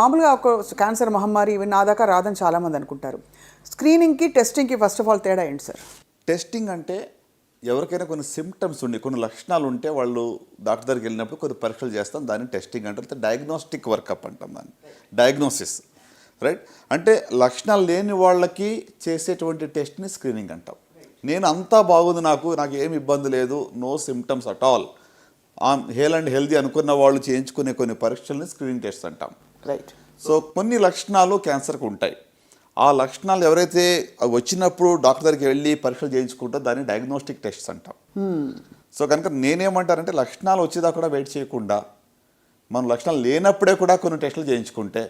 మామూలుగా ఒక క్యాన్సర్ మహమ్మారి ఇవి నా దాకా రాదని చాలామంది అనుకుంటారు. స్క్రీనింగ్కి టెస్టింగ్కి ఫస్ట్ ఆఫ్ ఆల్ తేడా ఏంటి సార్? టెస్టింగ్ అంటే ఎవరికైనా కొన్ని సిమ్టమ్స్ ఉండి కొన్ని లక్షణాలు ఉంటే వాళ్ళు డాక్టర్ దగ్గరికి వెళ్ళినప్పుడు కొన్ని పరీక్షలు చేస్తాం, దాన్ని టెస్టింగ్ అంటారు. డయాగ్నోస్టిక్ వర్కప్ అంటాం దాన్ని, డయాగ్నోసిస్, రైట్. అంటే లక్షణాలు లేని వాళ్ళకి చేసేటువంటి టెస్ట్ని స్క్రీనింగ్ అంటాం. నేను అంతా బాగుంది, నాకు ఏమి ఇబ్బంది లేదు, no symptoms at all, hale and healthy అనుకున్న వాళ్ళు చేయించుకునే కొన్ని పరీక్షల్ని స్క్రీనింగ్ టెస్ట్ అంటాం, రైట్. సో కొన్ని లక్షణాలు క్యాన్సర్కి ఉంటాయి. ఆ లక్షణాలు ఎవరైతే వచ్చినప్పుడు డాక్టర్ దగ్గరికి వెళ్ళి పరీక్షలు చేయించుకుంటారో దాన్ని డయాగ్నోస్టిక్ టెస్ట్స్ అంటాం. సో కనుక నేనేమంటానంటే లక్షణాలు వచ్చేదా కూడా వెయిట్ చేయకుండా మనం లక్షణాలు లేనప్పుడే కూడా కొన్ని టెస్టులు చేయించుకుంటే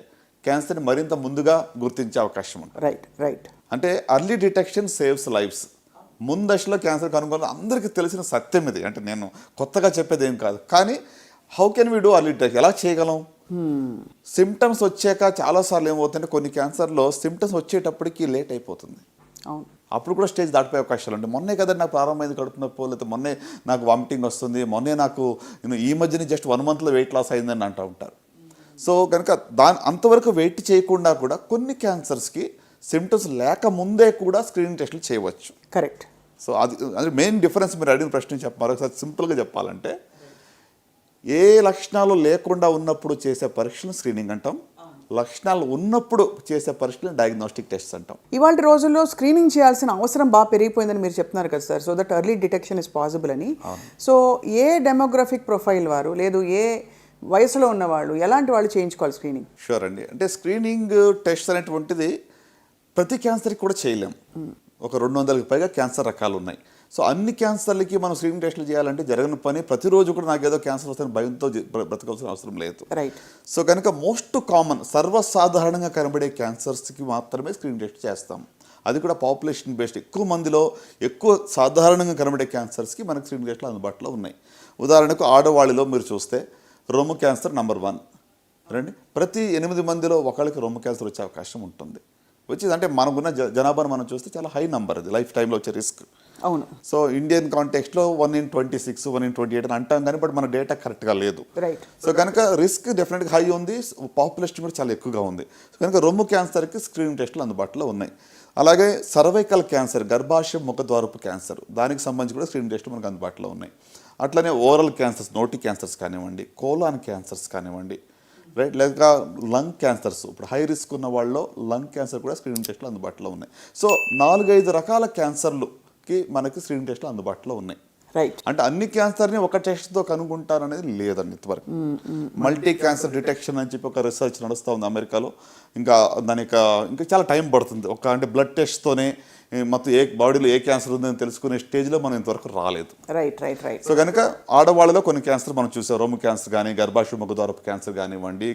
క్యాన్సర్ని మరింత ముందుగా గుర్తించే అవకాశం ఉంటుంది. Right right. అంటే అర్లీ డిటెక్షన్ సేవ్స్ లైఫ్స్. ముందశలో క్యాన్సర్ కనుగొని అందరికీ తెలిసిన సత్యం ఇది, అంటే నేను కొత్తగా చెప్పేది ఏం కాదు. కానీ how can we do early detection, ఎలా చేయగలం? సిమ్టమ్స్ వచ్చాక చాలాసార్లు ఏమవుతుందంటే కొన్ని క్యాన్సర్లో సిమ్టమ్స్ వచ్చేటప్పటికి లేట్ అయిపోతుంది. అవును, అప్పుడు కూడా స్టేజ్ దాటిపోయే అవకాశాలు ఉంటాయి. మొన్నే కదా నాకు ప్రారంభమైంది కడుపు నొప్పి, లేకపోతే మొన్నే నాకు వామిటింగ్ వస్తుంది, మొన్నే నాకు ఈ మధ్యనే జస్ట్ 1 monthలో వెయిట్ లాస్ అయిందని అంటూ ఉంటారు. సో కనుక అంతవరకు వెయిట్ చేయకుండా కూడా కొన్ని క్యాన్సర్స్కి సిమ్టమ్స్ లేకముందే కూడా స్క్రీనింగ్ టెస్టులు చేయవచ్చు. కరెక్ట్. సో అది మెయిన్ డిఫరెన్స్. మీరు అడిగిన ప్రశ్న మరొకసారి సింపుల్గా చెప్పాలంటే, ఏ లక్షణాలు లేకుండా ఉన్నప్పుడు చేసే పరీక్షలను స్క్రీనింగ్ అంటాం, లక్షణాలు ఉన్నప్పుడు చేసే పరీక్షలను డయాగ్నోస్టిక్ టెస్ట్ అంటాం. ఇవాళ రోజుల్లో స్క్రీనింగ్ చేయాల్సిన అవసరం బాగా పెరిగిపోయిందని మీరు చెప్తున్నారు కదా sir, so that early detection is possible అని. సో ఏ డెమోగ్రఫిక్ ప్రొఫైల్ వారు, లేదు ఏ వయసులో ఉన్నవాళ్ళు, ఎలాంటి వాళ్ళు చేయించుకోవాలి స్క్రీనింగ్? షూర్ అండి. అంటే స్క్రీనింగ్ టెస్ట్ అనేటువంటిది ప్రతి క్యాన్సర్కి కూడా చేయలేం. ఒక 200కి పైగా క్యాన్సర్ రకాలు ఉన్నాయి. సో అన్ని క్యాన్సర్లకి మనం స్క్రీనింగ్ టెస్టులు చేయాలంటే జరగని పని. ప్రతిరోజు కూడా నాకు ఏదో క్యాన్సర్ వస్తుందని భయంతో బ్రతకాల్సిన అవసరం లేదు. రైట్. సో కనుక మోస్ట్ కామన్ సర్వసాధారణంగా కనబడే క్యాన్సర్స్కి మాత్రమే స్క్రీనింగ్ టెస్ట్ చేస్తాం. అది కూడా పాపులేషన్ బేస్డ్. ఎక్కువ మందిలో ఎక్కువ సాధారణంగా కనబడే క్యాన్సర్స్కి మనకు స్క్రీనింగ్ టెస్టులు అందుబాటులో ఉన్నాయి. ఉదాహరణకు ఆడవాళ్ళలో మీరు చూస్తే రొమ్ము క్యాన్సర్ నెంబర్ 1 రండి. ప్రతి 8 మందిలో ఒకళ్ళకి రొమ్ము క్యాన్సర్ వచ్చే అవకాశం ఉంటుంది. వచ్చేది అంటే మనకున్న జనాభాను మనం చూస్తే చాలా హై నంబర్, అది లైఫ్ టైంలో వచ్చే రిస్క్. అవును. సో ఇండియన్ కాంటెక్స్ట్లో 1 in 26, 1 in 28 అని అంటాం, కానీ బట్ మన డేటా కరెక్ట్గా లేదు. రైట్. సో కనుక రిస్క్ డెఫినెట్గా హై ఉంది, పాపులేషన్ కూడా చాలా ఎక్కువగా ఉంది. సో కనుక రొమ్ము క్యాన్సర్కి స్క్రీనింగ్ టెస్టులు అందుబాటులో ఉన్నాయి. అలాగే సర్వైకల్ క్యాన్సర్, గర్భాశయ ముఖద్వారపు క్యాన్సర్, దానికి సంబంధించి కూడా స్క్రీనింగ్ టెస్టులు మనకు అందుబాటులో ఉన్నాయి. అట్లనే ఓరల్ క్యాన్సర్స్, నోటి క్యాన్సర్స్ కానివ్వండి, కోలాన్ క్యాన్సర్స్ కానివ్వండి, రైట్, లేక లంగ్ క్యాన్సర్స్. ఇప్పుడు హై రిస్క్ ఉన్న వాళ్ళలో లంగ్ క్యాన్సర్ కూడా స్క్రీనింగ్ టెస్టులు అందుబాటులో ఉన్నాయి. సో 4-5 రకాల క్యాన్సర్లుకి మనకి స్క్రీనింగ్ టెస్టులు అందుబాటులో ఉన్నాయి. రైట్. అంటే అన్ని క్యాన్సర్ని ఒక టెస్ట్తో కనుగొంటారనేది లేదండి ఇంతవరకు. మల్టీ క్యాన్సర్ డిటెక్షన్ అని చెప్పి ఒక రీసెర్చ్ నడుస్తూ ఉంది అమెరికాలో. ఇంకా దానికి ఇంకా చాలా టైం పడుతుంది. అంటే బ్లడ్ టెస్ట్తోనే మొత్తం బాడీలో ఏ క్యాన్సర్ ఉందని తెలుసుకునే స్టేజ్లో మనం ఇంతవరకు రాలేదు. Right right right. సో కనుక ఆడవాళ్ళలో కొన్ని క్యాన్సర్ మనం చూసాం. రొమ్ము క్యాన్సర్ కానీ, గర్భాశయ ముఖద్వారపు క్యాన్సర్ కానివ్వండి,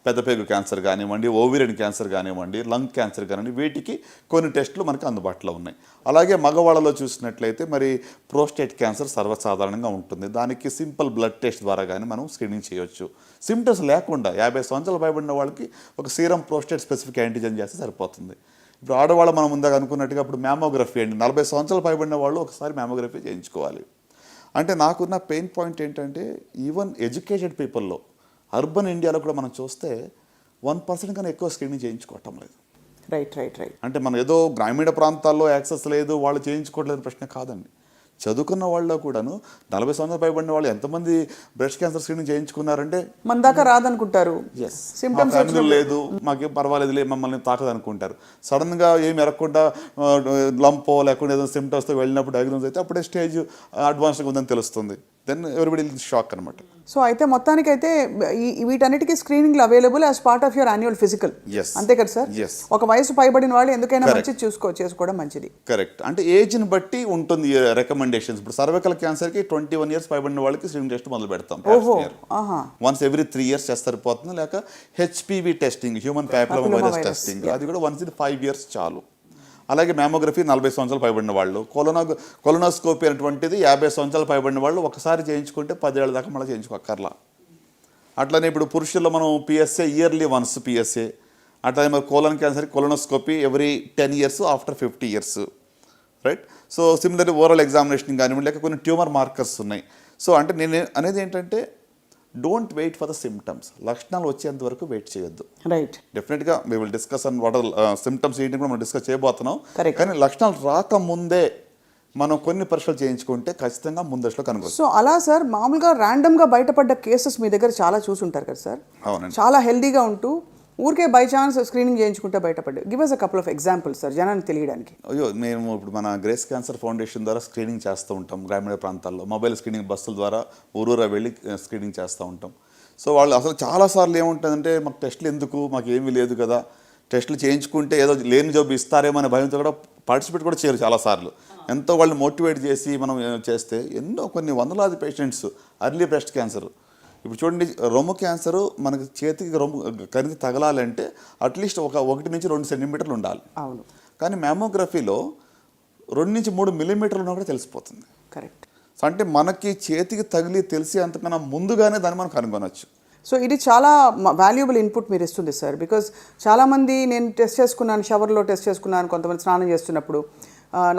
పెద్దపేగు క్యాన్సర్ కానివ్వండి, ఓవిరియన్ క్యాన్సర్ కానివ్వండి, లంగ్ క్యాన్సర్ కానివ్వండి, వీటికి కొన్ని టెస్టులు మనకు అందుబాటులో ఉన్నాయి. అలాగే మగవాళ్ళలో చూసినట్లయితే మరి ప్రోస్టేట్ క్యాన్సర్ సర్వసాధారణంగా ఉంటుంది. దానికి సింపుల్ బ్లడ్ టెస్ట్ ద్వారా కానీ మనం స్క్రీనింగ్ చేయొచ్చు. సిమ్టమ్స్ లేకుండా 50 సంవత్సరాలు పైబడిన వాళ్ళకి ఒక సీరం ప్రోస్టేట్ స్పెసిఫిక్ యాంటీజెన్ చేస్తే సరిపోతుంది. ఇప్పుడు ఆడవాళ్ళు మనం ముందుగా అనుకున్నట్టుగా ఇప్పుడు మ్యామోగ్రఫీ అండి, 40 సంవత్సరాలు పైబడిన వాళ్ళు ఒకసారి మ్యామోగ్రఫీ చేయించుకోవాలి. అంటే నాకున్న పెయిన్ పాయింట్ ఏంటంటే, ఈవెన్ ఎడ్యుకేటెడ్ పీపుల్లో అర్బన్ ఇండియాలో కూడా మనం చూస్తే 1% కన్నా ఎక్కువ స్క్రీనింగ్ చేయించుకోవటం లేదు. Right right right. అంటే మనం ఏదో గ్రామీణ ప్రాంతాల్లో యాక్సెస్ లేదు, వాళ్ళు చేయించుకోవట్లేదు ప్రశ్న కాదండి. చదువుకున్న వాళ్ళలో కూడాను 40 సంవత్సరాలు పైబడిన వాళ్ళు ఎంతమంది బ్రెస్ట్ క్యాన్సర్ స్క్రీనింగ్ చేయించుకున్నారంటే మన దాకా రాదనుకుంటారు. సిమ్టమ్స్ లేదు, మాకేం పర్వాలేదులే, మమ్మల్ని తాకదు అనుకుంటారు. సడన్గా ఏమి ఎరగకుండా లంపో లేకుండా ఏదో సిమ్టమ్స్తో వెళ్ళినప్పుడు డయాగ్నోస్ అయితే అప్పుడే స్టేజ్ అడ్వాన్స్గా ఉందని తెలుస్తుంది. దెన్ ఎవరిబడి షాక్ అనమాట. సో అయితే మొత్తానికైతే వీటన్నిటికీ స్క్రీనింగ్లు available as part of your annual physical, అంతే కదా సార్? ఒక వయసు పైబడిన వాళ్ళు ఎందుకైనా మంచిది చేసుకోవడం మంచిది. కరెక్ట్. అంటే ఏజ్ని బట్టి ఉంటుంది రికమెండేషన్స్. ఇప్పుడు సర్వైకల్ క్యాన్సర్కి 21 years పైబడిన వాళ్ళకి స్క్రీనింగ్ టెస్ట్ మొదలు పెడతాం. వన్స్ ఎవ్రీ 3 years చేస్తే సరిపోతుంది. లేక HPV testing, human papilloma virus testing, అది కూడా వన్స్ ఇన్ 5 years చాలు. అలాగే మ్యామోగ్రఫీ 40 సంవత్సరాలు పైబడిన వాళ్ళు, కొలోనోస్కోపీ అనేటువంటిది 50 సంవత్సరాలు పైబడిన వాళ్ళు ఒకసారి చేయించుకుంటే 10 ఏళ్ళ దాకా మళ్ళీ చేయించుకోక్కర్లా. అట్లనే ఇప్పుడు పురుషుల్లో మనం పిఎస్ఏ ఇయర్లీ వన్స్ పిఎస్ఏ, అట్లనే మరి colon cancer colonoscopy every 10 years after 50 years, right. So similarly oral examination కానివ్వండి, లేక కొన్ని ట్యూమర్ మార్కర్స్ ఉన్నాయి. సో అంటే నేను అనేది ఏంటంటే don't wait for the symptoms. లక్షణాలు వచ్చేంత వరకు వెయిట్ చేయొద్దు. రైట్. డెఫినెట్గా we will discuss on what symptoms ఏంటి కూడా మనం డిస్కస్ చేయబోతున్నాం. Correct. కానీ లక్షణాలు రాకముందే మనం కొన్ని పరీక్షలు చేయించుకుంటే ఖచ్చితంగా ముందస్తులో కనుగొచ్చు. సో అలా సార్ మామూలుగా ర్యాండమ్గా బయటపడ్డ కేసెస్ మీ దగ్గర చాలా చూసుంటారు కదా సార్. అవునండి. చాలా హెల్దీగా ఉంటూ ఊరికే బై ఛాన్స్ స్క్రీనింగ్ చేయించుకుంటే బయటపడ్డాయి. Give us a couple of examples sir జనానికి తెలియడానికి. అయ్యో, మేము ఇప్పుడు మన గ్రేస్ క్యాన్సర్ ఫౌండేషన్ ద్వారా స్క్రీనింగ్ చేస్తూ ఉంటాం గ్రామీణ ప్రాంతాల్లో. మొబైల్ స్క్రీనింగ్ బస్సుల ద్వారా ఊరూరా వెళ్ళి స్క్రీనింగ్ చేస్తూ ఉంటాం. సో వాళ్ళు అసలు చాలాసార్లు ఏముంటుందంటే మాకు టెస్టులు ఎందుకు, మాకు ఏమీ లేదు కదా, టెస్టులు చేయించుకుంటే ఏదో లేని జబ్బు ఇస్తారేమో అనే భయంతో కూడా పార్టిసిపేట్ కూడా చేయరు చాలాసార్లు. ఎంతో వాళ్ళు మోటివేట్ చేసి మనం చేస్తే ఎన్నో కొన్ని వందలాది పేషెంట్స్ అర్లీ బ్రెస్ట్ క్యాన్సర్. ఇప్పుడు చూడండి, రొమ్ము క్యాన్సరు మనకి చేతికి రొమ్ము కణితి తగలాలంటే అట్లీస్ట్ 1 నుంచి 2 సెంటీమీటర్లు ఉండాలి. అవును. కానీ మ్యామోగ్రఫీలో 2 నుంచి 3 మిల్లీమీటర్లు ఉన్నా కూడా తెలిసిపోతుంది. కరెక్ట్. సో అంటే మనకి చేతికి తగిలి తెలిసి అంతకన్నా ముందుగానే దాన్ని మనం కనుగొనవచ్చు. సో ఇది చాలా వాల్యుబుల్ ఇన్పుట్ మీరు ఇస్తుంది సార్. బికాజ్ చాలామంది నేను టెస్ట్ చేసుకున్నాను, షవర్లో టెస్ట్ చేసుకున్నాను, కొంతమంది స్నానం చేస్తున్నప్పుడు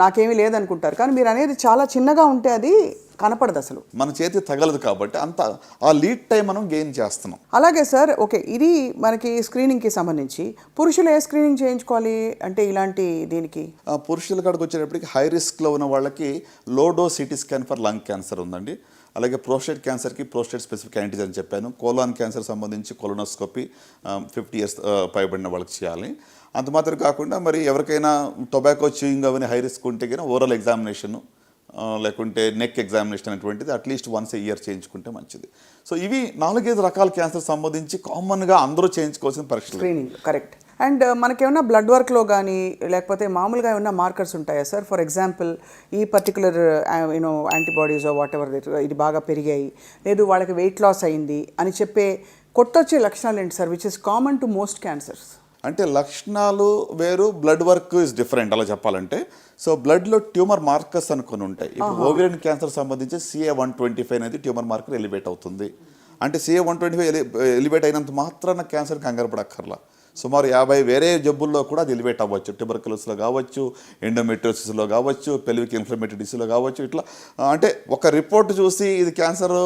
నాకేమీ లేదనుకుంటారు. కానీ మీరు అనేది చాలా చిన్నగా ఉంటే అది కనపడదు, అసలు మన చేతి తగలదు. కాబట్టి అంత ఆ లీడ్ టైం మనం గెయిన్ చేస్తున్నాం. అలాగే సార్, ఓకే, ఇది మనకి స్క్రీనింగ్కి సంబంధించి పురుషులు ఏ స్క్రీనింగ్ చేయించుకోవాలి అంటే ఇలాంటి దీనికి? పురుషుల కాడికి వచ్చేటప్పటికి హై రిస్క్లో ఉన్న వాళ్ళకి low dose CT scan for lung cancer ఉందండి. అలాగే ప్రోస్టేట్ క్యాన్సర్కి ప్రోస్టేట్ స్పెసిఫిక్ యాంటీజెన్ చెప్పాను. కోలాన్ క్యాన్సర్ సంబంధించి కొలోనోస్కోపీ 50 years పైబడిన వాళ్ళకి చేయాలి. అంత మాత్రం కాకుండా మరి ఎవరికైనా టొబాకో చూయింగ్ అవన్నీ హై రిస్క్ ఉంటే కానీ ఓరల్ ఎగ్జామినేషన్ లేకుంటే నెక్ ఎగ్జామినేషన్ అనేటువంటిది అట్లీస్ట్ వన్స్ ఇయర్ చేయించుకుంటే మంచిది. సో ఇవి 4-5 రకాల క్యాన్సర్ సంబంధించి కామన్గా అందరూ చేయించుకోవాల్సిన పరీక్షలు. Screening correct. అండ్ మనకేమన్నా బ్లడ్ వర్క్లో కానీ లేకపోతే మామూలుగా ఏమన్నా మార్కర్స్ ఉంటాయా సార్? ఫర్ ఎగ్జాంపుల్ ఈ పర్టికులర్ యాంటీబాడీస్ వాట్ ఎవర్ ఇది బాగా పెరిగాయి, లేదు వాళ్ళకి వెయిట్ లాస్ అయింది అని చెప్పే కొట్టొచ్చే లక్షణాలు ఏంటి sir, which is common to most cancers? అంటే లక్షణాలు వేరు, బ్లడ్ వర్క్ ఇస్ డిఫరెంట్ అలా చెప్పాలంటే. సో బ్లడ్లో ట్యూమర్ మార్కర్స్ అనుకుని ఉంటాయి. ఇప్పుడు ఓవేరియన్ క్యాన్సర్ సంబంధించి CA-125 అనేది ట్యూమర్ మార్కర్ ఎలివేట్ అవుతుంది. అంటే CA-125 ఎలివేట్ అయినంత మాత్రాన క్యాన్సర్ కంగారు పడక్కర్లా. సుమారు 50 వేరే జబ్బుల్లో కూడా అది ఎలివేట్ అవ్వచ్చు. ట్యూబర్కులోసిస్లో కావచ్చు, ఎండోమెట్రియోసిస్లో కావచ్చు, పెల్విక్ ఇన్ఫ్లమేటరీ డిసీజ్లో కావచ్చు. ఇట్లా అంటే ఒక రిపోర్ట్ చూసి ఇది క్యాన్సర్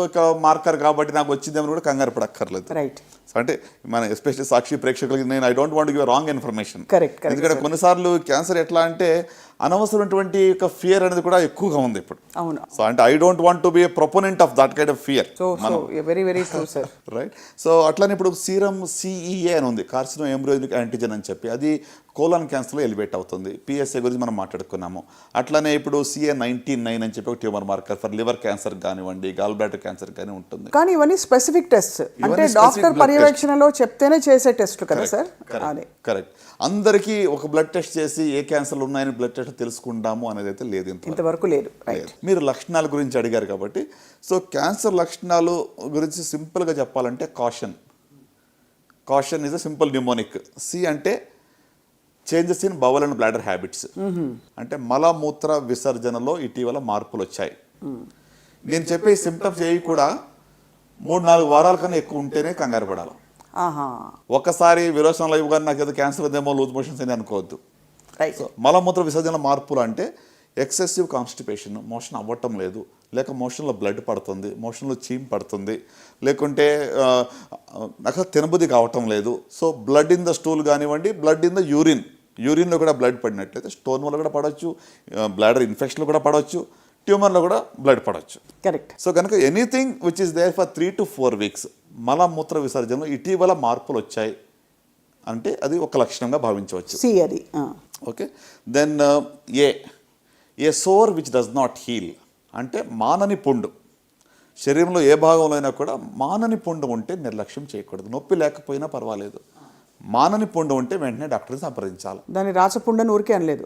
మార్కర్ కాబట్టి నాకు వచ్చిందేమని కూడా కంగారు పడక్కర్లేదు. రైట్. అంటే మన ఎస్పెషల్లీ సాక్షి ప్రేక్షకులకి నేను I don't want give wrong information. Correct. ఎందుకంటే కొన్నిసార్లు క్యాన్సర్ ఎట్లా అంటే అనవసరమైనటువంటి ఒక ఫియర్ అనేది కూడా ఎక్కువగా ఉంది ఇప్పుడు. అవును. సో అంటే I don't want to be a proponent of that kind of fear. So very very true sir. Right. So అట్లానే ఇప్పుడు సీరం CEA అని ఉంది, కార్సినో ఎంబ్రియోనిక్ యాంటీజెన్ అని చెప్పి, అది కోలాన్ క్యాన్సర్లో ఎలివేట్ అవుతుంది. PSA గురించి మనం మాట్లాడుకున్నాము. అట్లానే ఇప్పుడు CA-99 అని చెప్పి ఒక tumour marker for liver cancer కానివ్వండి, గాల్ బ్లాడర్ క్యాన్సర్ కానీ ఉంటుంది. కానీ ఇవన్నీ స్పెసిఫిక్ టెస్ట్, అంటే డాక్టర్ పర్యవేక్షణలో చెప్తేనే చేసే టెస్ట్ కదా సార్? కరెక్ట్. అందరికీ ఒక బ్లడ్ టెస్ట్ చేసి ఏ క్యాన్సర్లు ఉన్నాయని బ్లడ్ టెస్ట్ తెలుసుకుంటాము అనేది అయితే లేదు, ఇంతవరకు లేదు. రైట్. మీరు లక్షణాల గురించి అడిగారు కాబట్టి, సో క్యాన్సర్ లక్షణాలు గురించి సింపుల్గా చెప్పాలంటే caution is a simple mnemonic. C అంటే changes in bowel and bladder habits, అంటే మలమూత్ర విసర్జనలో ఇటీవల మార్పులు వచ్చాయి. నేను చెప్పే సిమ్టమ్స్ ఏవి కూడా 3-4 వారాల కన్నా ఎక్కువ ఉంటేనే కంగారు పడాలి. ఒకసారి విరోచనలు అయ్యి కానీ నాకు ఏదో క్యాన్సర్ ఉందేమో, లూజ్ మోషన్స్ అని అనుకోవద్దు. సో మలమూత్ర విసర్జన మార్పులు అంటే ఎక్సెసివ్ కాన్స్టిపేషన్, మోషన్ అవ్వటం లేదు, లేక మోషన్లో బ్లడ్ పడుతుంది, మోషన్లో చీమ్ పడుతుంది, లేకుంటే నాకు తినబుద్ధి కావటం లేదు. So blood in the stool కానివ్వండి, బ్లడ్ ఇన్ ద యూరిన్లో కూడా బ్లడ్ పడినట్లయితే స్టోన్ వల్ల కూడా పడవచ్చు, బ్లాడర్ ఇన్ఫెక్షన్లో కూడా పడవచ్చు, ట్యూమర్లో కూడా బ్లడ్ పడవచ్చు. కరెక్ట్. సో కనుక anything which is there for 3 to 4 weeks మలమూత్ర విసర్జనలో ఇటీవల మార్పులు వచ్చాయి అంటే అది ఒక లక్షణంగా భావించవచ్చు. C అది. Okay. Then a sore which does not heal, అంటే మానని పుండు. శరీరంలో ఏ భాగంలో అయినా కూడా మానని పుండు ఉంటే నిర్లక్ష్యం చేయకూడదు. నొప్పి లేకపోయినా పర్వాలేదు, మానని పుండు ఉంటే వెంటనే డాక్టర్ని సంప్రదించాలి. దాని రాచపుండని ఊరికే అనలేదు.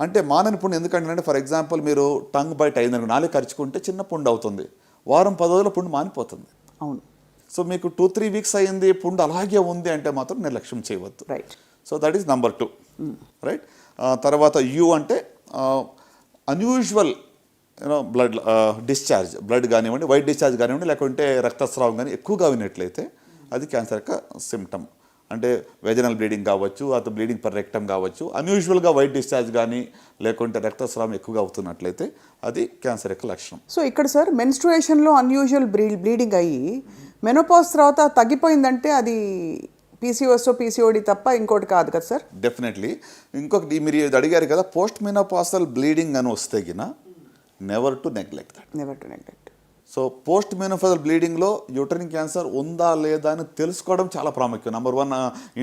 అంటే మానని పుండు ఎందుకంటే, ఫర్ ఎగ్జాంపుల్ మీరు టంగ్ బైట్ అయిందనుకో, నాలుగు కరుచుకుంటే చిన్న పుండు అవుతుంది, వారం 10 రోజుల పుండు మానిపోతుంది. అవును. సో మీకు 2-3 weeks అయ్యింది, పుండు అలాగే ఉంది అంటే మాత్రం నిర్లక్ష్యం చేయవద్దు. Right. So that is number 2. Right. తర్వాత U అంటే అన్యూజువల్ బ్లడ్ డిశ్చార్జ్, బ్లడ్ కానివ్వండి, వైట్ డిశ్చార్జ్ కానివ్వండి, లేకుంటే రక్తస్రావం కానీ ఎక్కువగా విన్నట్లయితే అది క్యాన్సర్ యొక్క సిమ్టమ్. అంటే వెజనల్ బ్లీడింగ్ కావచ్చు, అతను బ్లీడింగ్ పర్ రెక్టమ్ కావచ్చు, అన్యూజువల్గా వైట్ డిశ్చార్జ్ కానీ లేకుంటే రక్తస్రావం ఎక్కువగా అవుతున్నట్లయితే అది క్యాన్సర్ యొక్క లక్షణం. సో ఇక్కడ సార్ మెన్స్ట్రుయేషన్లో అన్యూజువల్ బ్లీడింగ్ అయ్యి మెనోపాజ్ తర్వాత తగ్గిపోయిందంటే అది పీసీఓడి తప్ప ఇంకోటి కాదు కదా సార్? డెఫినెట్లీ. ఇంకొకటి మీరు ఇది అడిగారు కదా, పోస్ట్ మెనోపాసల్ బ్లీడింగ్ అని వస్తే గిన never to neglect that. So post menopausal బ్లీడింగ్లో యూటరిన్ క్యాన్సర్ ఉందా లేదా అని తెలుసుకోవడం చాలా ప్రాముఖ్యం. నెంబర్ 1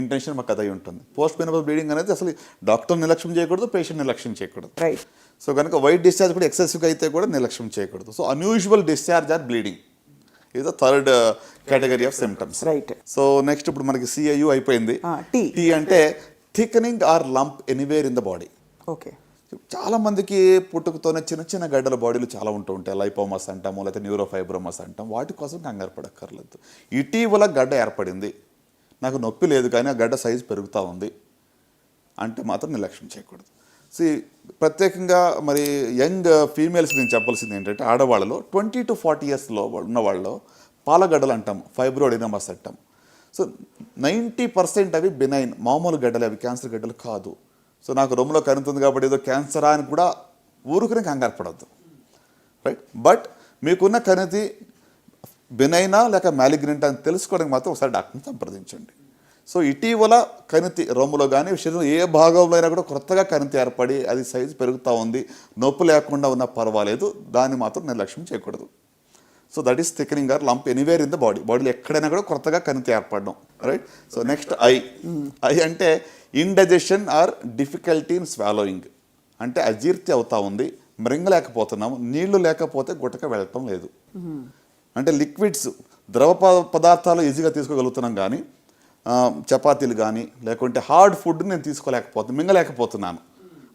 ఇంటెన్షన్ మాకు అదై ఉంటుంది. పోస్ట్ మెనోపాసల్ బ్లీడింగ్ అనేది అసలు డాక్టర్ నిర్లక్ష్యం చేయకూడదు, పేషెంట్ నిర్లక్ష్యం చేయకూడదు. రైట్. సో కనుక వైట్ డిశ్చార్జ్ కూడా ఎక్సెసివ్గా అయితే కూడా నిర్లక్ష్యం చేయకూడదు. So unusual discharge are bleeding is the third category of symptoms. Right. So next ఇప్పుడు మనకి CIU అయిపోయింది. T అంటే thickening or lump anywhere in the body. Okay. చాలా మందికి పుట్టుకతోనే చిన్న చిన్న గడ్డల బాడీలు చాలా ఉంటూ ఉంటాయి. లైపోమస్ అంటాము, లేకపోతే న్యూరోఫైబ్రోమస్ అంటాం. వాటి కోసం కంగారు పడక్కర్లేదు. ఇటీవల గడ్డ ఏర్పడింది, నాకు నొప్పి లేదు కానీ ఆ గడ్డ సైజు పెరుగుతూ ఉంది అంటే మాత్రం నిర్లక్ష్యం చేయకూడదు. ప్రత్యేకంగా మరి యంగ్ ఫీమేల్స్ నేను చెప్పాల్సింది ఏంటంటే, ఆడవాళ్ళలో 20 to 40 yearsలో ఉన్న వాళ్ళలో పాలగడ్డలు అంటాం, ఫైబ్రోడినమస్ అంటాం. సో 90% అవి బినైన్, మామూలు గడ్డలు, అవి క్యాన్సర్ గడ్డలు కాదు. సో నాకు రొమ్ములో కనుతుంది కాబట్టి ఏదో క్యాన్సరా అని కూడా ఊరుకునే కంగారు పడద్దు. రైట్. బట్ మీకున్న కణితి బినైనా లేక మ్యాలిగ్నెంట్ అని తెలుసుకోవడానికి మాత్రం ఒకసారి డాక్టర్ని సంప్రదించండి. సో ఇటీవల కణితి రొమ్ములో కానీ శరీరం ఏ భాగంలో అయినా కూడా కొత్తగా కణితి ఏర్పడి అది సైజు పెరుగుతూ ఉంది, నొప్పి లేకుండా ఉన్నా పర్వాలేదు, దాన్ని మాత్రం నిర్లక్ష్యం చేయకూడదు. So that is thickening or lump anywhere in the బాడీలో ఎక్కడైనా కూడా కొత్తగా కణితి ఏర్పడడం. రైట్. సో నెక్స్ట్ ఐ అంటే indigestion or difficulty in swallowing. అంటే అజీర్తి అవుతా ఉంది, మృంగలేకపోతున్నాము, నీళ్లు లేకపోతే గుట్టక వెళ్ళటం లేదు. అంటే లిక్విడ్స్, ద్రవ పదార్థాలు ఈజీగా తీసుకోగలుగుతున్నాం కానీ చపాతీలు కానీ లేకుంటే హార్డ్ ఫుడ్ నేను తీసుకోలేకపోతున్నాను, మింగలేకపోతున్నాను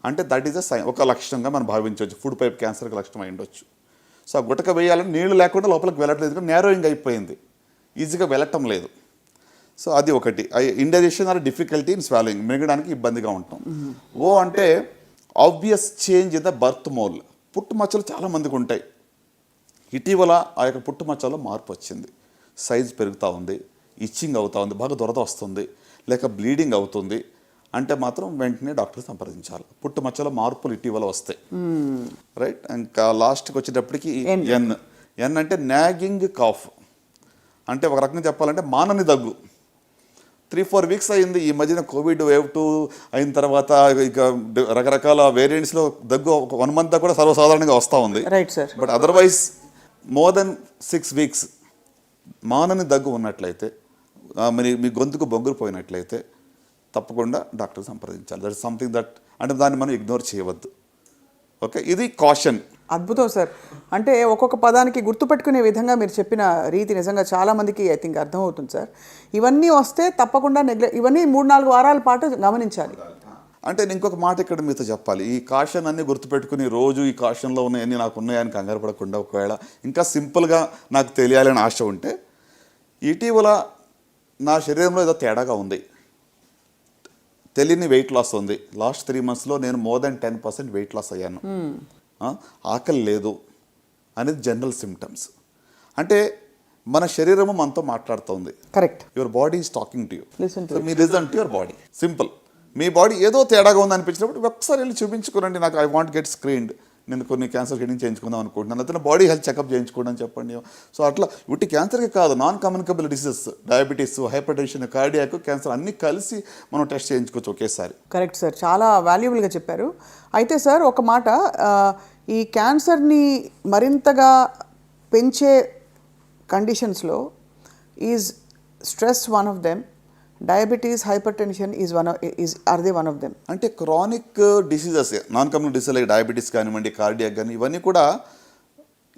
అంటే దట్ ఈస్ ఒక లక్షణంగా మనం భావించవచ్చు. ఫుడ్ పైప్ క్యాన్సర్కి లక్షణం అయి ఉండొచ్చు. సో ఆ గుట్టక వేయాలని నీళ్లు లేకుండా లోపలికి వెళ్ళట్లేదు, నేరోయింగ్ అయిపోయింది, ఈజీగా వెళ్ళటం లేదు. సో అది ఒకటి. Indigestion or difficulty in swallowing, మింగడానికి ఇబ్బందిగా ఉంటాం. అంటే obvious change in the birth mole. పుట్టుమచ్చలు చాలామందికి ఉంటాయి. ఇటీవల ఆ యొక్క పుట్టుమచ్చలో మార్పు వచ్చింది, సైజ్ పెరుగుతూ ఉంది, ఇచ్చింగ్ అవుతా ఉంది, బాగా దురద వస్తుంది, లేక బ్లీడింగ్ అవుతుంది అంటే మాత్రం వెంటనే డాక్టర్ సంప్రదించాలి. పుట్టుమచ్చలో మార్పులు ఇటీవల వస్తాయి. రైట్. ఇంకా లాస్ట్కి వచ్చేటప్పటికి ఎన్ అంటే నాగింగ్ కాఫ్. అంటే ఒక రకంగా చెప్పాలంటే మానని దగ్గు. 3-4 weeks అయింది. ఈ మధ్యన కోవిడ్ వేవ్ 2 అయిన తర్వాత ఇక రకరకాల వేరియంట్స్లో దగ్గు 1 month కూడా సర్వసాధారణంగా వస్తూ ఉంది. Right sir. But otherwise more than 6 weeks మానని దగ్గు ఉన్నట్లయితే, మరి మీ గొంతుకు బొగ్గురు పోయినట్లయితే తప్పకుండా డాక్టర్ సంప్రదించాలి. దట్ ఇస్ సంథింగ్ దట్, అంటే దాన్ని మనం ఇగ్నోర్ చేయవద్దు. ఓకే, ఇది కాషన్. అద్భుతం సార్. అంటే ఒక్కొక్క పదానికి గుర్తుపెట్టుకునే విధంగా మీరు చెప్పిన రీతి నిజంగా చాలామందికి ఐ థింక్ అర్థమవుతుంది సార్. ఇవన్నీ వస్తే తప్పకుండా ఇవన్నీ 3-4 వారాల పాటు గమనించాలి. అంటే నేను ఇంకొక మాట ఇక్కడ మీతో చెప్పాలి. ఈ కాషన్ అన్నీ గుర్తుపెట్టుకుని రోజు ఈ కాషన్లో ఉన్నాయన్నీ నాకు ఉన్నాయని కంగారు పడకుండా, ఒకవేళ ఇంకా సింపుల్గా నాకు తెలియాలని ఆశ ఉంటే, ఇటీవల నా శరీరంలో ఏదో తేడాగా ఉంది, తెలియని వెయిట్ లాస్ ఉంది. లాస్ట్ 3 monthsలో నేను మోర్ దెన్ 10% వెయిట్ లాస్ అయ్యాను, ఆకలి లేదు అనేది జనరల్ సిమ్టమ్స్. అంటే మన శరీరము మనతో మాట్లాడుతుంది. Correct. Your body is talking to you. Me listen to your body. Simple. Me body ఏదో తేడాగా ఉంది అనిపించినప్పుడు ఒకసారి వెళ్ళి చూపించుకోనండి. నాకు ఐ వాంట్ గెట్ స్క్రీన్డ్, నేను కొన్ని క్యాన్సర్ స్క్రీనింగ్ చేయించుకుందాం అనుకుంటున్నాను, అతను బాడీ హెల్త్ చెకప్ చేయించుకోండి అని చెప్పండి. సో అట్లా ఉట్టి క్యాన్సర్కి కాదు, non communicable diseases, diabetes, hyper tension, cardiac, cancer అన్నీ కలిసి మనం టెస్ట్ చేయించుకోవచ్చు ఒకేసారి. కరెక్ట్ సార్, చాలా వాల్యుబుల్గా చెప్పారు. అయితే సార్ ఒక మాట, ఈ క్యాన్సర్ని మరింతగా పెంచే కండిషన్స్లో is stress one of them, diabetes, hypertension or they one of them? అంటే chronic diseases, non communicable disease like diabetes కానివ్వండి, కార్డియాక్ కానీ, ఇవన్నీ కూడా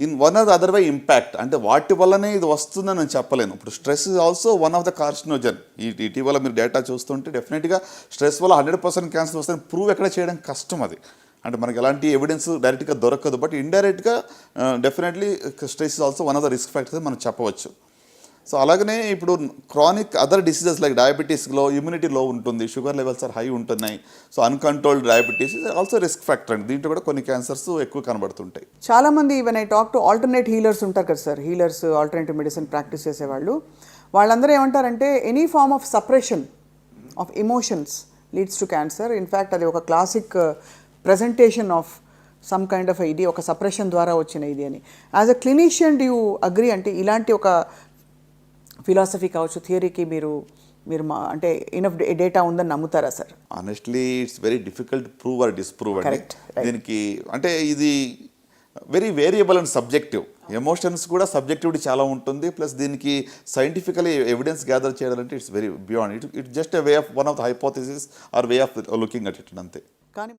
in one or the other way impact. అంటే వాటి వల్లనే ఇది వస్తుందని నేను చెప్పలేను. ఇప్పుడు stress is also one of the carcinogen. ఇటీవల మీరు డేటా చూస్తుంటే డెఫినెట్గా స్ట్రెస్ వల్ల 100% క్యాన్సర్ వస్తుందని ప్రూవ్ ఎక్కడ చేయడం కష్టం. అది అంటే మనకి ఎలాంటి ఎవిడెన్స్ డైరెక్ట్గా దొరకదు. బట్ ఇండైరెక్ట్గా definitely stress is also one of the risk factors మనం చెప్పవచ్చు. సో అలాగనే ఇప్పుడు క్రానిక్ అదర్ డిసీజెస్ లైక్ డయాబెటీస్లో ఇమ్యూనిటీ లో ఉంటుంది, షుగర్ లెవెల్స్ ఆర్ హై ఉంటున్నాయి. So uncontrolled diabetes is also risk factor అండి. దీంట్లో కూడా కొన్ని క్యాన్సర్స్ ఎక్కువ కనబడుతుంటాయి. చాలామంది even I talk to alternate healers ఉంటారు కదా sir, healers alternative medicine practice చేసేవాళ్ళు, వాళ్ళందరూ ఏమంటారంటే any form of suppression of emotions leads to cancer. In fact అది ఒక classic presentation of some kind of ఇది ఒక సప్రెషన్ ద్వారా వచ్చిన ఇది అని. As a clinician do you agree? అంటే ఇలాంటి ఒక ఫిలాసఫీ కావచ్చు, థియరీకి మీరు అంటే ఇనఫ్ డేటా ఉందని నమ్ముతారా sir? Honestly it's very difficult prove or disprove అండి. Correct, right. దీనికి అంటే ఇది very variable and subjective. Emotions కూడా సబ్జెక్టివిటీ చాలా ఉంటుంది. ప్లస్ దీనికి సైంటిఫికలీ ఎవిడెన్స్ గ్యాదర్ చేయాలంటే it's very beyond. It just a way of one of the hypothesis or way of looking at it అంతే. కానీ